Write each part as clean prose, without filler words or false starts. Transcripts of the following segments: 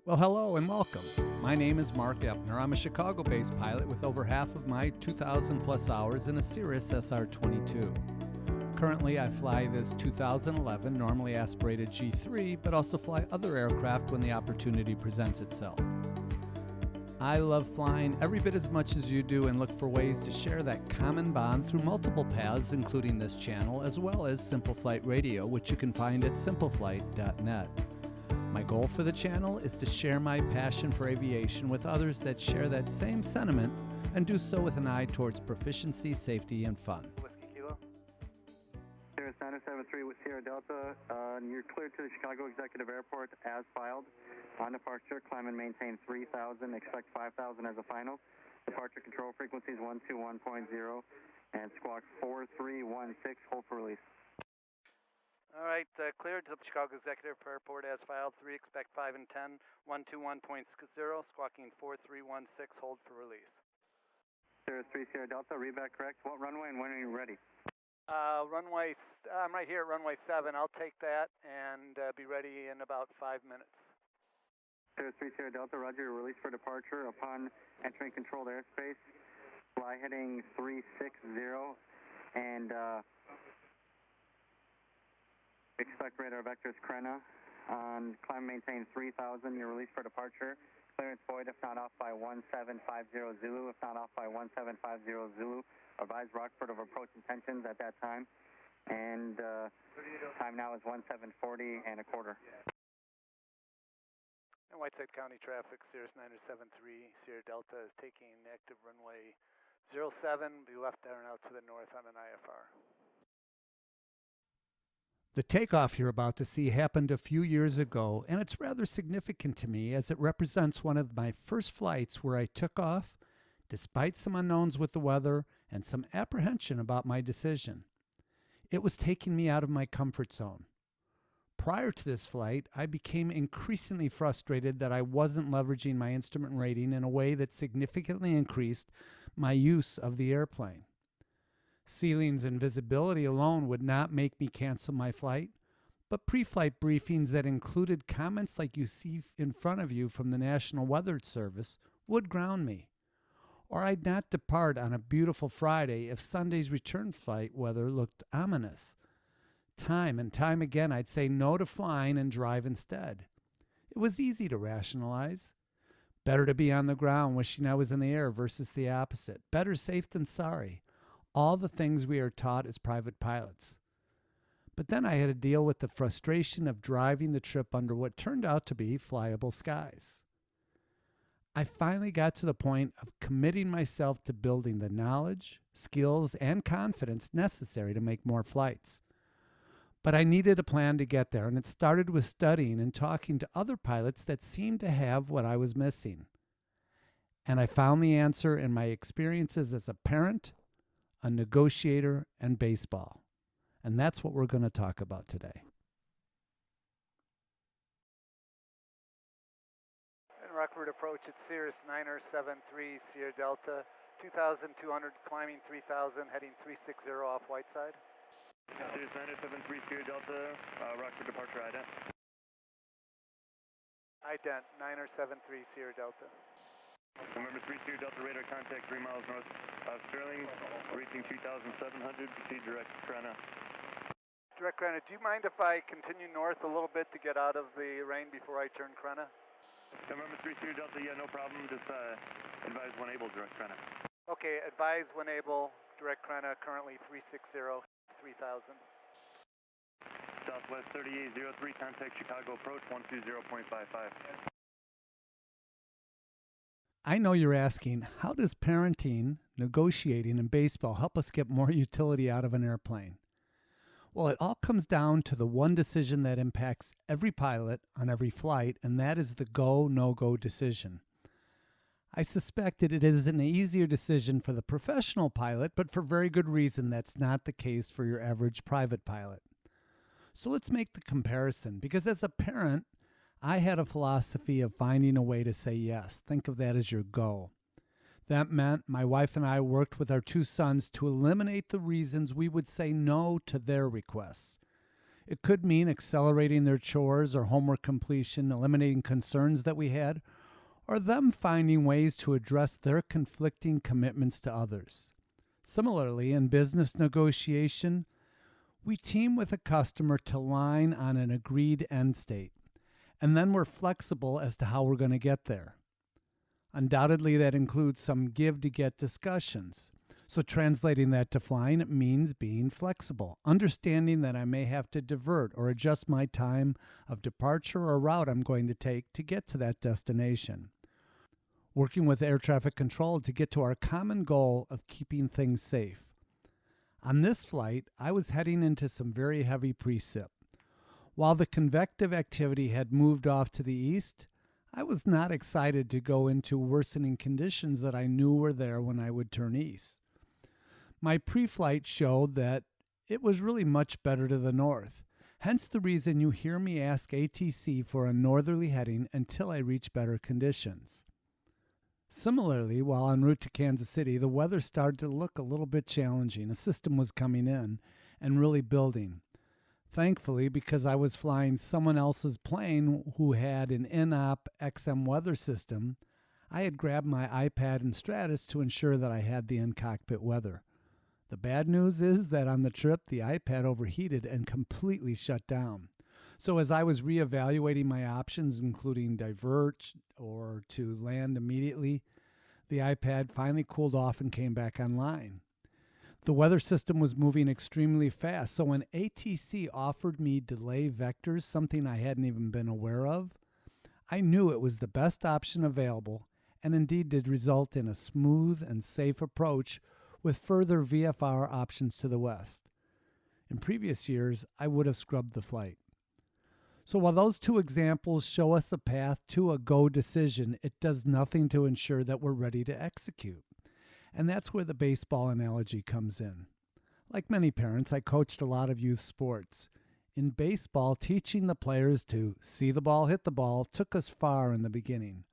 Well, hello and welcome. My name is Mark Epner. I'm a Chicago-based pilot with over half of my 2,000 plus hours in a Cirrus SR-22. Currently, I fly this 2011 normally aspirated G3, but also fly other aircraft when the opportunity presents itself. I love flying every bit as much as you do and look for ways to share that common bond through multiple paths, including this channel, as well as Simple Flight Radio, which you can find at simpleflight.net. My goal for the channel is to share my passion for aviation with others that share that same sentiment and do so with an eye towards proficiency, safety, and fun. Whiskey Kilo. Cirrus 973 with Sierra Delta. You're cleared to the Chicago Executive Airport as filed. On departure, climb and maintain 3,000. Expect 5,000 as a final. Departure control frequencies 121.0 and squawk 4316. Hold for release. All right, cleared to the Chicago Executive Airport as filed. 3, expect 5 and 10. 121.0, squawking 4316. Hold for release. Cirrus 3 Sierra Delta, read back correct. What runway and when are you ready? Runway, I'm right here at runway 7. I'll take that and be ready in about 5 minutes. Cirrus 3 Sierra Delta, roger, you're released for departure. Upon entering controlled airspace, fly heading 360 and expect radar vectors Krenna. On climb maintain 3,000, you're released for departure. Clearance void if not off by 1750 Zulu, if not off by 1750 Zulu. Advise Rockford of approach intentions at that time. And time now is 1740 and a quarter. And Whiteside County traffic, Cirrus 973, Sierra Delta is taking active runway 07, be left there and out to the north on an IFR. The takeoff you're about to see happened a few years ago, and it's rather significant to me as it represents one of my first flights where I took off, despite some unknowns with the weather and some apprehension about my decision. It was taking me out of my comfort zone. Prior to this flight, I became increasingly frustrated that I wasn't leveraging my instrument rating in a way that significantly increased my use of the airplane. Ceilings and visibility alone would not make me cancel my flight, but pre-flight briefings that included comments like you see in front of you from the National Weather Service would ground me. Or I'd not depart on a beautiful Friday if Sunday's return flight weather looked ominous. Time and time again, I'd say no to flying and drive instead. It was easy to rationalize. Better to be on the ground wishing I was in the air versus the opposite. Better safe than sorry. All the things we are taught as private pilots. But then I had to deal with the frustration of driving the trip under what turned out to be flyable skies. I finally got to the point of committing myself to building the knowledge, skills, and confidence necessary to make more flights. But I needed a plan to get there, and it started with studying and talking to other pilots that seemed to have what I was missing. And I found the answer in my experiences as a parent, a negotiator, and baseball. And that's what we're going to talk about today. And Rockford approach at Cirrus 973, Sierra Delta, 2,200, climbing 3,000, heading 360 off Whiteside. Cirrus 973 Sierra Delta, Rockford departure ident. Ident 973 Sierra Delta. November 3 Sierra Delta, radar contact 3 miles north of Sterling, reaching 3,700, proceed direct Krenna. Direct Krenna, do you mind if I continue north a little bit to get out of the rain before I turn Krenna? November 3 Sierra Delta, yeah, no problem, just advise when able, direct Krenna. Okay, advise when able, direct Krenna, currently 360, 3,000. Southwest 3803, contact Chicago approach 120.55. I know you're asking, how does parenting, negotiating, and baseball help us get more utility out of an airplane? Well, it all comes down to the one decision that impacts every pilot on every flight, and that is the go, no-go decision. I suspect that it is an easier decision for the professional pilot, but for very good reason that's not the case for your average private pilot. So let's make the comparison, because as a parent, I had a philosophy of finding a way to say yes. Think of that as your go. That meant my wife and I worked with our 2 sons to eliminate the reasons we would say no to their requests. It could mean accelerating their chores or homework completion, eliminating concerns that we had, or them finding ways to address their conflicting commitments to others. Similarly, in business negotiation, we team with a customer to align on an agreed end state, and then we're flexible as to how we're going to get there. Undoubtedly, that includes some give-to-get discussions. So translating that to flying, it means being flexible, understanding that I may have to divert or adjust my time of departure or route I'm going to take to get to that destination. Working with air traffic control to get to our common goal of keeping things safe. On this flight, I was heading into some very heavy precip. While the convective activity had moved off to the east, I was not excited to go into worsening conditions that I knew were there when I would turn east. My pre-flight showed that it was really much better to the north, hence the reason you hear me ask ATC for a northerly heading until I reach better conditions. Similarly, while en route to Kansas City, the weather started to look a little bit challenging. A system was coming in and really building. Thankfully, because I was flying someone else's plane who had an in-op XM weather system, I had grabbed my iPad and Stratus to ensure that I had the in-cockpit weather. The bad news is that on the trip, the iPad overheated and completely shut down. So as I was reevaluating my options, including divert or to land immediately, the iPad finally cooled off and came back online. The weather system was moving extremely fast, so when ATC offered me delay vectors, something I hadn't even been aware of, I knew it was the best option available and indeed did result in a smooth and safe approach with further VFR options to the west. In previous years, I would have scrubbed the flight. So while those two examples show us a path to a go decision, it does nothing to ensure that we're ready to execute. And that's where the baseball analogy comes in. Like many parents, I coached a lot of youth sports. In baseball, teaching the players to see the ball, hit the ball, took us far in the beginning.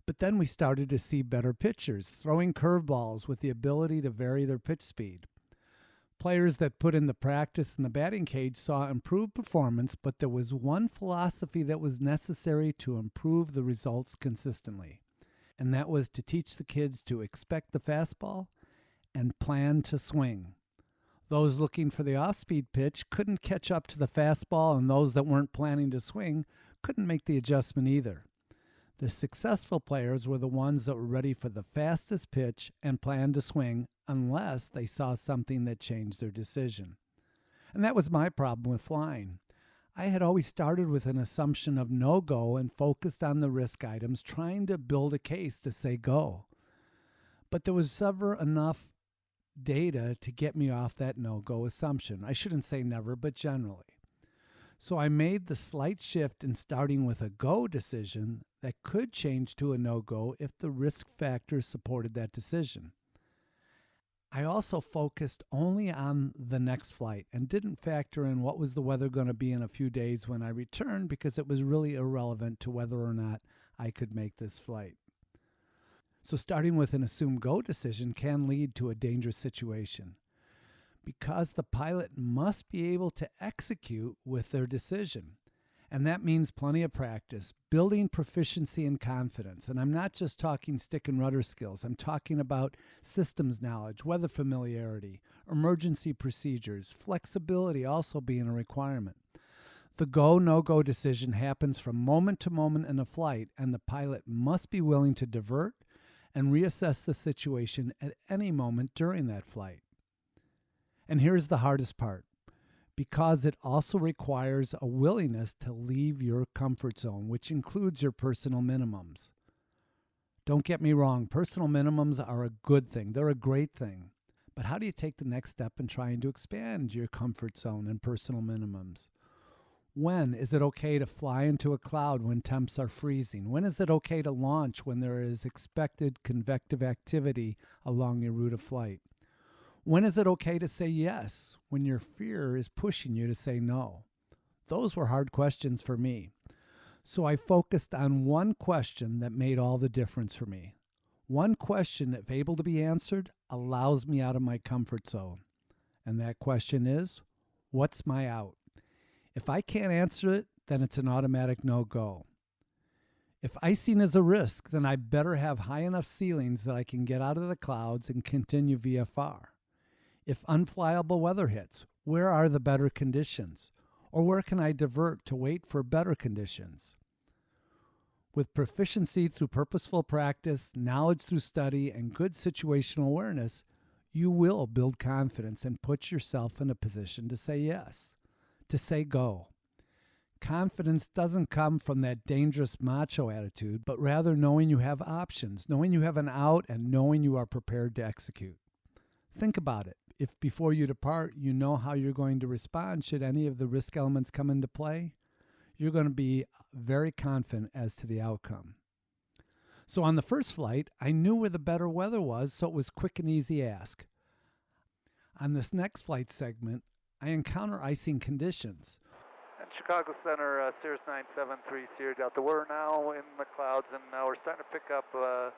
But then we started to see better pitchers, throwing curveballs with the ability to vary their pitch speed. Players that put in the practice in the batting cage saw improved performance, but there was one philosophy that was necessary to improve the results consistently. And that was to teach the kids to expect the fastball and plan to swing. Those looking for the off-speed pitch couldn't catch up to the fastball, and those that weren't planning to swing couldn't make the adjustment either. The successful players were the ones that were ready for the fastest pitch and planned to swing unless they saw something that changed their decision. And that was my problem with flying. I had always started with an assumption of no-go and focused on the risk items, trying to build a case to say go. But there was never enough data to get me off that no-go assumption. I shouldn't say never, but generally. So I made the slight shift in starting with a go decision that could change to a no-go if the risk factors supported that decision. I also focused only on the next flight and didn't factor in what was the weather going to be in a few days when I returned because it was really irrelevant to whether or not I could make this flight. So starting with an assumed go decision can lead to a dangerous situation because the pilot must be able to execute with their decision. And that means plenty of practice, building proficiency and confidence. And I'm not just talking stick and rudder skills. I'm talking about systems knowledge, weather familiarity, emergency procedures, flexibility also being a requirement. The go, no-go decision happens from moment to moment in a flight, and the pilot must be willing to divert and reassess the situation at any moment during that flight. And here's the hardest part. Because it also requires a willingness to leave your comfort zone, which includes your personal minimums. Don't get me wrong, personal minimums are a good thing. They're a great thing. But how do you take the next step in trying to expand your comfort zone and personal minimums? When is it okay to fly into a cloud when temps are freezing? When is it okay to launch when there is expected convective activity along your route of flight? When is it okay to say yes when your fear is pushing you to say no? Those were hard questions for me. So I focused on one question that made all the difference for me. One question, if able to be answered, allows me out of my comfort zone. And that question is, what's my out? If I can't answer it, then it's an automatic no-go. If icing is a risk, then I better have high enough ceilings that I can get out of the clouds and continue VFR. If unflyable weather hits, where are the better conditions? Or where can I divert to wait for better conditions? With proficiency through purposeful practice, knowledge through study, and good situational awareness, you will build confidence and put yourself in a position to say yes, to say go. Confidence doesn't come from that dangerous macho attitude, but rather knowing you have options, knowing you have an out, and knowing you are prepared to execute. Think about it. If before you depart, you know how you're going to respond should any of the risk elements come into play, you're going to be very confident as to the outcome. So on the first flight, I knew where the better weather was, so it was quick and easy ask. On this next flight segment, I encounter icing conditions. And Chicago Center, Cirrus 973 Sierra Delta. We're now in the clouds, and now we're starting to pick up a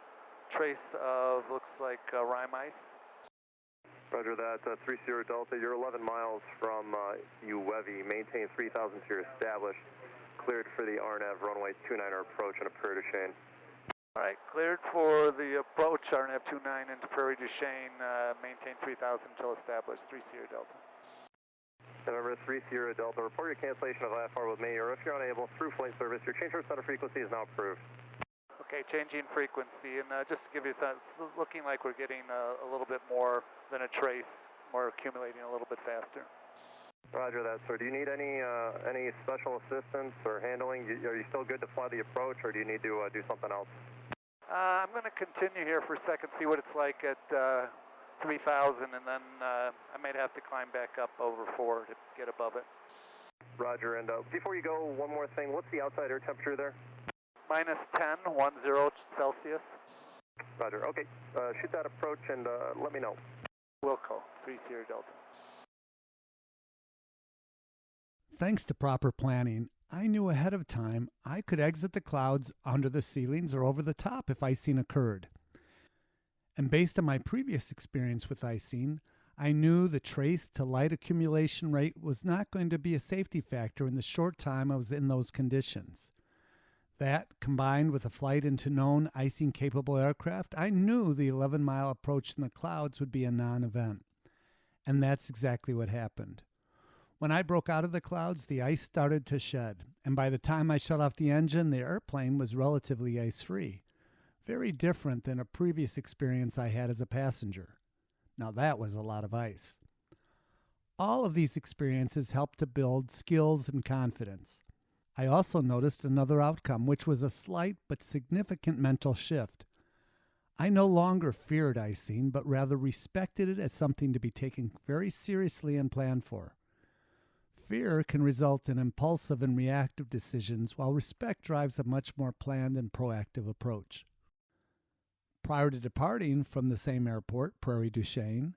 trace of, looks like, rime ice. Roger that, 3 Sierra Delta. You're 11 miles from UWEVI. Maintain 3000 to your established. Cleared for the RNAV runway 29 approach and a Prairie du Chien. All right, cleared for the approach, RNAV 29 into Prairie du Chien. Maintain 3000 until established, 3 Sierra Delta. November 3 Sierra Delta, report your cancellation of IFR with me, or if you're unable, through flight service, your change of center frequency is now approved. Okay, changing frequency, and just to give you a sense, it's looking like we're getting a little bit more than a trace, more accumulating a little bit faster. Roger that, sir. Do you need any special assistance or handling? Are you still good to fly the approach, or do you need to do something else? I'm going to continue here for a second, see what it's like at 3,000, and then I might have to climb back up over 4 to get above it. Roger, and before you go, one more thing. What's the outside air temperature there? Minus 10 Celsius. Roger, okay. Shoot that approach and let me know. Wilco, 3 Sierra Delta. Thanks to proper planning, I knew ahead of time I could exit the clouds under the ceilings or over the top if icing occurred. And based on my previous experience with icing, I knew the trace to light accumulation rate was not going to be a safety factor in the short time I was in those conditions. That, combined with a flight into known icing-capable aircraft, I knew the 11-mile approach in the clouds would be a non-event. And that's exactly what happened. When I broke out of the clouds, the ice started to shed, and by the time I shut off the engine, the airplane was relatively ice-free. Very different than a previous experience I had as a passenger. Now that was a lot of ice. All of these experiences helped to build skills and confidence. I also noticed another outcome, which was a slight but significant mental shift. I no longer feared icing, but rather respected it as something to be taken very seriously and planned for. Fear can result in impulsive and reactive decisions, while respect drives a much more planned and proactive approach. Prior to departing from the same airport, Prairie du Chien,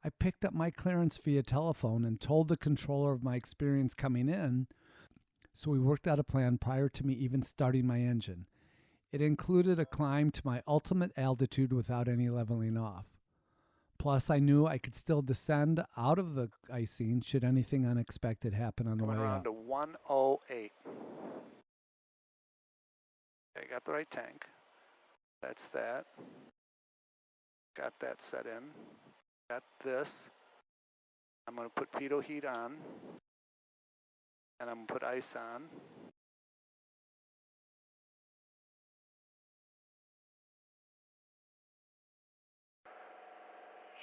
I picked up my clearance via telephone and told the controller of my experience coming in, so we worked out a plan prior to me even starting my engine. It included a climb to my ultimate altitude without any leveling off. Plus, I knew I could still descend out of the icing should anything unexpected happen on the way around up. to 108. Okay, got the right tank. That's that. Got that set in. Got this. I'm going to put pitot heat on. And I'm going to put ice on.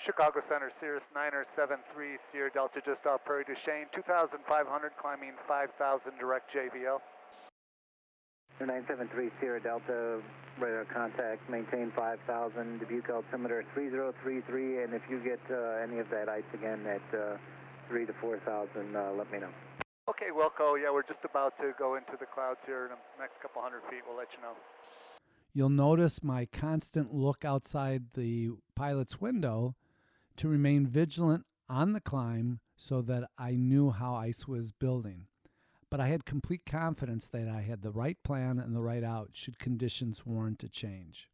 Chicago Center, Cirrus 973 Sierra Delta, just off Prairie du Chien, 2,500, climbing 5,000, direct JVL. 973 Sierra Delta, radar contact, maintain 5,000, Dubuque altimeter 3033, and if you get any of that ice again at 3 to 4,000, let me know. Okay, Wilco, yeah, we're just about to go into the clouds here in the next couple hundred feet. We'll let you know. You'll notice my constant look outside the pilot's window to remain vigilant on the climb so that I knew how ice was building. But I had complete confidence that I had the right plan and the right out should conditions warrant a change.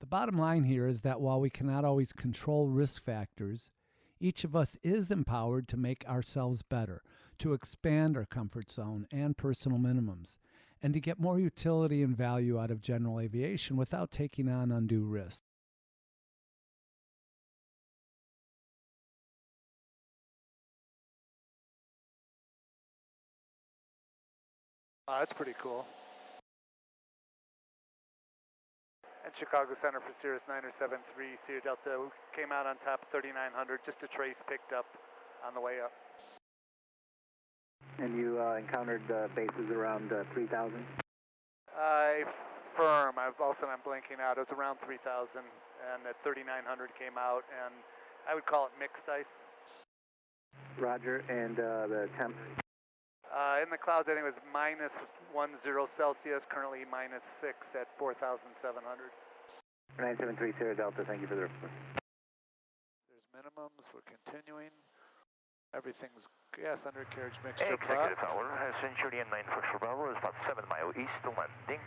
The bottom line here is that while we cannot always control risk factors, each of us is empowered to make ourselves better, to expand our comfort zone and personal minimums, and to get more utility and value out of general aviation without taking on undue risk. That's pretty cool. And Chicago Center for Cirrus 973, Sierra Delta, who came out on top 3900, just a trace picked up on the way up. And you encountered bases around 3,000? Firm. I'm blanking out. It was around 3,000, and at 3,900 came out, and I would call it mixed ice. Roger, and the temp? In the clouds, I think it was -10 Celsius, currently -6 at 4,700. 973 Sierra Delta, thank you for the report. There's minimums. We're continuing. Everything's gas undercarriage mixture. Executive tower, Centurion 9 Foxtrot Bravo is about 7 miles east to landing.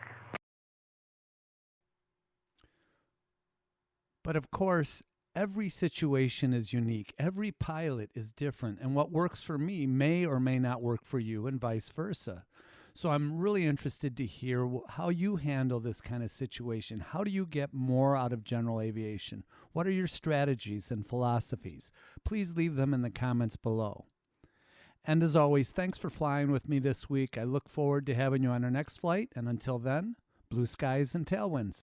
But of course, every situation is unique. Every pilot is different, and what works for me may or may not work for you, and vice versa. So I'm really interested to hear how you handle this kind of situation. How do you get more out of general aviation? What are your strategies and philosophies? Please leave them in the comments below. And as always, thanks for flying with me this week. I look forward to having you on our next flight, and until then, blue skies and tailwinds.